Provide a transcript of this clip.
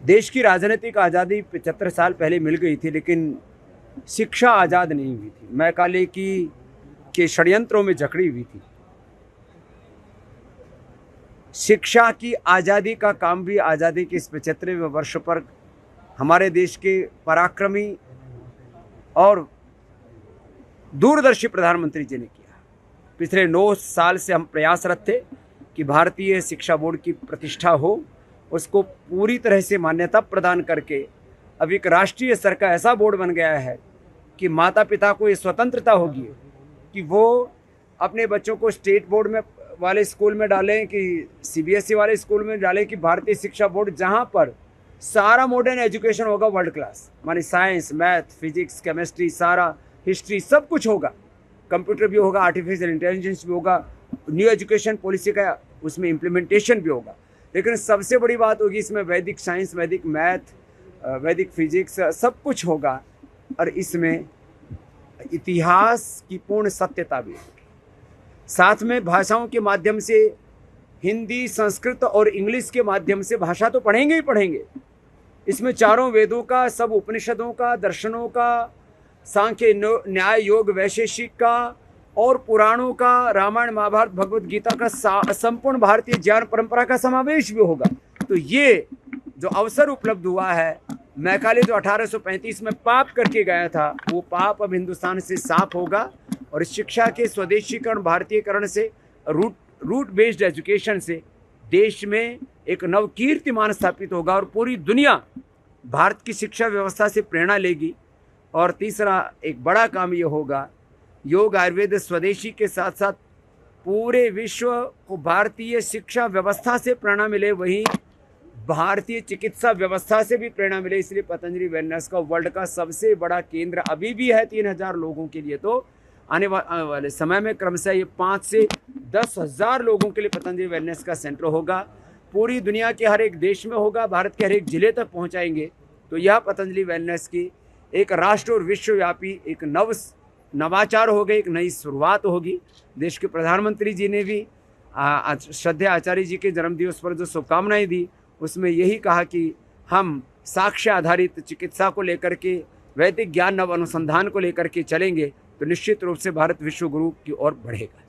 देश की राजनीतिक आज़ादी 75 साल पहले मिल गई थी, लेकिन शिक्षा आज़ाद नहीं हुई थी। मैकाले के षड्यंत्रों में जकड़ी हुई थी। शिक्षा की आज़ादी का काम भी आज़ादी के इस 75वें वर्ष पर हमारे देश के पराक्रमी और दूरदर्शी प्रधानमंत्री जी ने किया। पिछले 9 साल से हम प्रयासरत थे कि भारतीय शिक्षा बोर्ड की प्रतिष्ठा हो, उसको पूरी तरह से मान्यता प्रदान करके अब एक राष्ट्रीय स्तर का ऐसा बोर्ड बन गया है कि माता पिता को ये स्वतंत्रता होगी कि वो अपने बच्चों को स्टेट बोर्ड में वाले स्कूल में डालें कि सीबीएसई वाले स्कूल में डालें कि भारतीय शिक्षा बोर्ड, जहाँ पर सारा मॉडर्न एजुकेशन होगा वर्ल्ड क्लास, माने साइंस, मैथ, फिजिक्स, केमिस्ट्री, सारा हिस्ट्री सब कुछ होगा, कंप्यूटर भी होगा, आर्टिफिशियल इंटेलिजेंस भी होगा, न्यू एजुकेशन पॉलिसी का उसमें इम्प्लीमेंटेशन भी होगा। लेकिन सबसे बड़ी बात होगी इसमें वैदिक साइंस, वैदिक मैथ, वैदिक फिजिक्स सब कुछ होगा, और इसमें इतिहास की पूर्ण सत्यता भी होगी। साथ में भाषाओं के माध्यम से हिंदी, संस्कृत और इंग्लिश के माध्यम से भाषा तो पढ़ेंगे ही पढ़ेंगे। इसमें चारों वेदों का, सब उपनिषदों का, दर्शनों का, सांख्य, न्याय, योग, वैशेषिक का और पुराणों का, रामायण, महाभारत, भगवत गीता का संपूर्ण भारतीय ज्ञान परंपरा का समावेश भी होगा। तो ये जो अवसर उपलब्ध हुआ है, मैकाले जो 1835 में पाप करके गया था, वो पाप अब हिंदुस्तान से साफ होगा, और शिक्षा के स्वदेशीकरण, भारतीयकरण से, रूट बेस्ड एजुकेशन से देश में एक नव कीर्तिमान स्थापित होगा और पूरी दुनिया भारत की शिक्षा व्यवस्था से प्रेरणा लेगी। और तीसरा एक बड़ा काम ये होगा, योग आयुर्वेद स्वदेशी के साथ साथ पूरे विश्व को भारतीय शिक्षा व्यवस्था से प्रेरणा मिले, वहीं भारतीय चिकित्सा व्यवस्था से भी प्रेरणा मिले। इसलिए पतंजलि वेलनेस का वर्ल्ड का सबसे बड़ा केंद्र अभी भी है 3000 लोगों के लिए। तो आने वाले समय में क्रमशः ये 5 से 10,000 लोगों के लिए पतंजलि वेलनेस का सेंटर होगा। पूरी दुनिया के हर एक देश में होगा, भारत के हर एक जिले तक पहुंचाएंगे। तो यह पतंजलि वेलनेस की एक राष्ट्र और विश्वव्यापी एक नवाचार होगा, एक नई शुरुआत होगी। देश के प्रधानमंत्री जी ने भी श्रद्धेय आचार्य जी के जन्मदिवस पर जो शुभकामनाएं दी, उसमें यही कहा कि हम साक्ष्य आधारित चिकित्सा को लेकर के, वैदिक ज्ञान नव अनुसंधान को लेकर के चलेंगे तो निश्चित रूप से भारत विश्व गुरु की ओर बढ़ेगा।